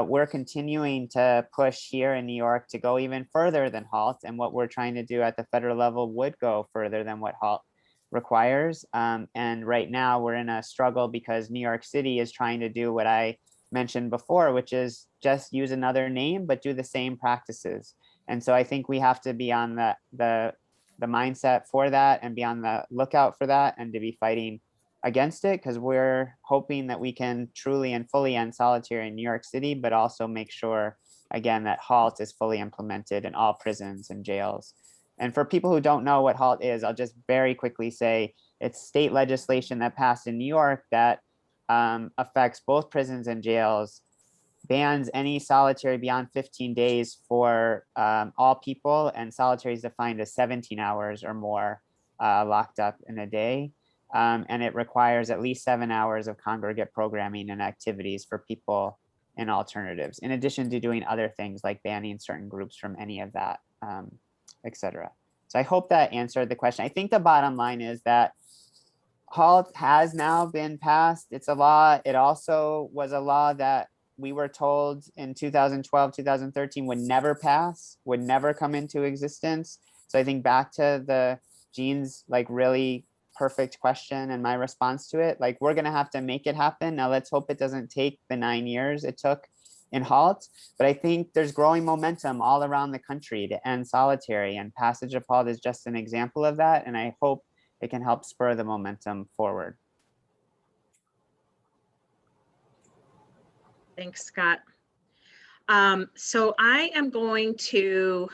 we're continuing to push here in New York to go even further than HALT, and what we're trying to do at the federal level would go further than what HALT requires. And right now we're in a struggle because New York City is trying to do what I mentioned before, which is just use another name, but do the same practices. And so I think we have to be on the mindset for that and be on the lookout for that, and to be fighting against it, because we're hoping that we can truly and fully end solitary in New York City, but also make sure, again, that HALT is fully implemented in all prisons and jails. And for people who don't know what HALT is, I'll just very quickly say it's state legislation that passed in New York that affects both prisons and jails, bans any solitary beyond 15 days for all people, and solitary is defined as 17 hours or more locked up in a day. And it requires at least 7 hours of congregate programming and activities for people in alternatives, in addition to doing other things like banning certain groups from any of that, etc. So I hope that answered the question. I think the bottom line is that HALT has now been passed. It's a law. It also was a law that we were told in 2012, 2013 would never pass, would never come into existence. So I think back to the Jean's like really perfect question and my response to it, like we're gonna have to make it happen. Now let's hope it doesn't take the 9 years it took in HALT, but I think there's growing momentum all around the country to end solitary, and passage of HALT is just an example of that. And I hope it can help spur the momentum forward. Thanks, Scott. So I am going to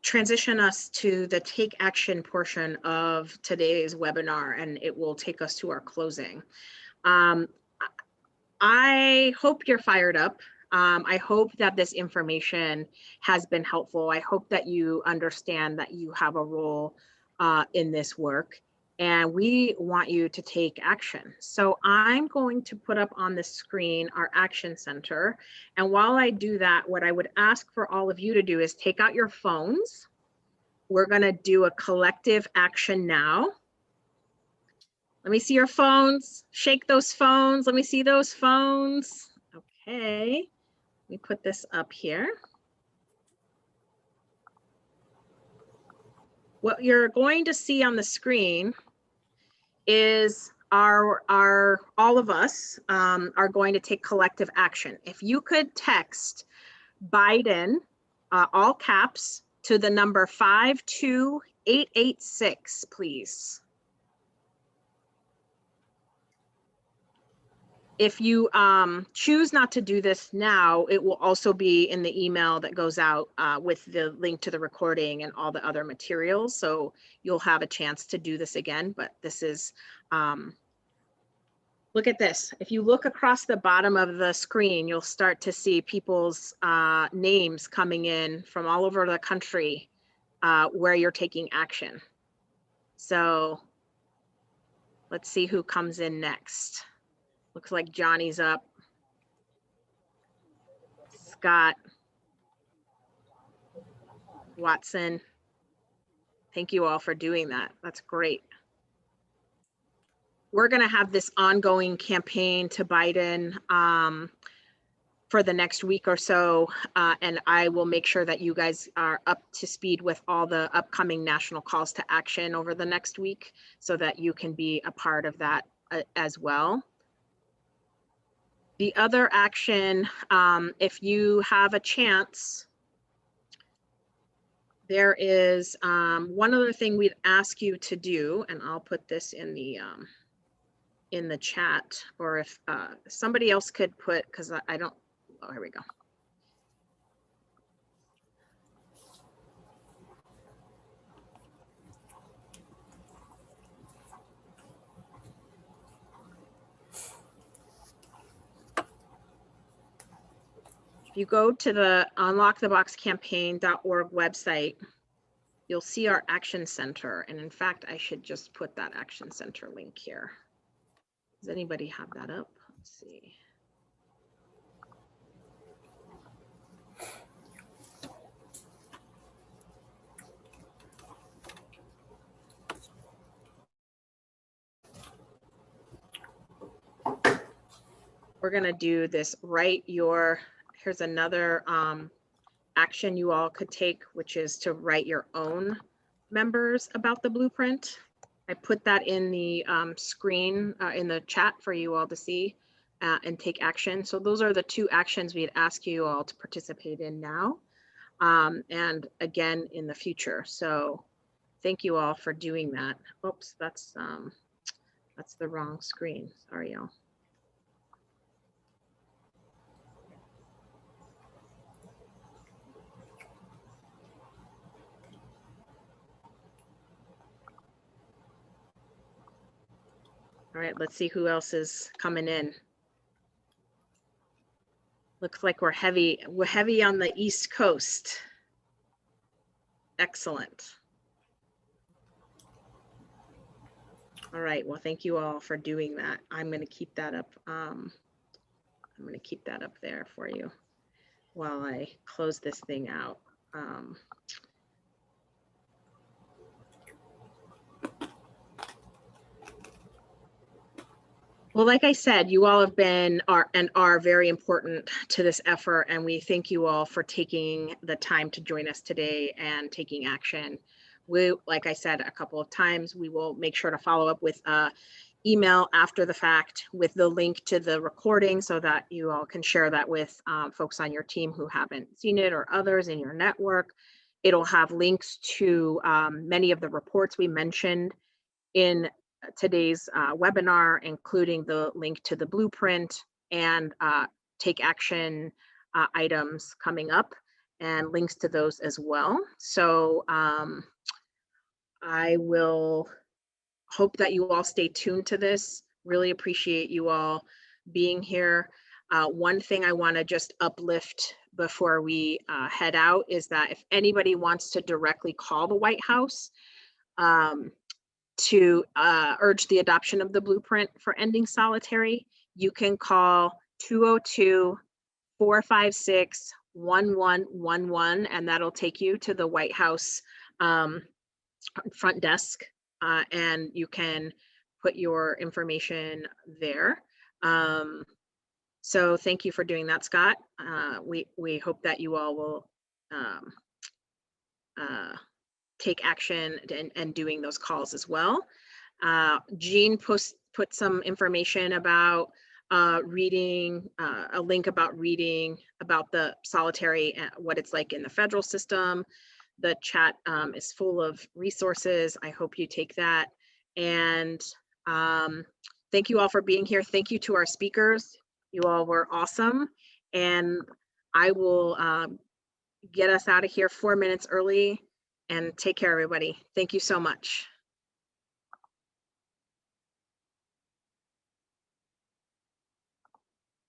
transition us to the take action portion of today's webinar, and it will take us to our closing. I hope you're fired up. I hope that this information has been helpful. I hope that you understand that you have a role in this work, and we want you to take action. So I'm going to put up on the screen our action center. And while I do that, what I would ask for all of you to do is take out your phones. We're going to do a collective action now. Let me see your phones. Shake those phones. Let me see those phones. Okay. Let me put this up here. What you're going to see on the screen is all of us are going to take collective action. If you could text Biden, all caps, to the number 52886, please. If you choose not to do this now, it will also be in the email that goes out with the link to the recording and all the other materials. So you'll have a chance to do this again, but this is, look at this. If you look across the bottom of the screen, you'll start to see people's names coming in from all over the country where you're taking action. So let's see who comes in next. Looks like Johnny's up. Scott. Watson. Thank you all for doing that. That's great. We're going to have this ongoing campaign to Biden for the next week or so, and I will make sure that you guys are up to speed with all the upcoming national calls to action over the next week so that you can be a part of that as well. The other action, if you have a chance, there is one other thing we'd ask you to do, and I'll put this in the chat, or if somebody else could put, because I don't, oh, here we go. If you go to the unlocktheboxcampaign.org website, you'll see our action center. And in fact, I should just put that action center link here. Does anybody have that up? Let's see. We're gonna do this, here's another action you all could take, which is to write your own members about the blueprint. I put that in the screen, in the chat for you all to see and take action. So those are the two actions we'd ask you all to participate in now and again in the future. So thank you all for doing that. Oops, that's the wrong screen. Sorry, y'all. All right, let's see who else is coming in. Looks like we're heavy on the East Coast. Excellent. All right, well, thank you all for doing that. I'm gonna keep that up. I'm gonna keep that up there for you while I close this thing out. Well, like I said, you all have been and are very important to this effort, and we thank you all for taking the time to join us today and taking action. We, like I said a couple of times, we will make sure to follow up with email after the fact with the link to the recording so that you all can share that with folks on your team who haven't seen it or others in your network. It'll have links to many of the reports we mentioned in today's webinar, including the link to the blueprint and take action items coming up and links to those as well. So I will hope that you all stay tuned to this. Really appreciate you all being here. One thing I want to just uplift before we head out is that if anybody wants to directly call the White House to urge the adoption of the blueprint for ending solitary, you can call 202-456-1111, and that'll take you to the White House front desk, and you can put your information there. So thank you for doing that, Scott. We hope that you all will take action and doing those calls as well. Jean put some information about reading, a link about reading about the solitary, what it's like in the federal system. The chat is full of resources. I hope you take that. And thank you all for being here. Thank you to our speakers. You all were awesome. And I will get us out of here 4 minutes early, and take care, everybody. Thank you so much.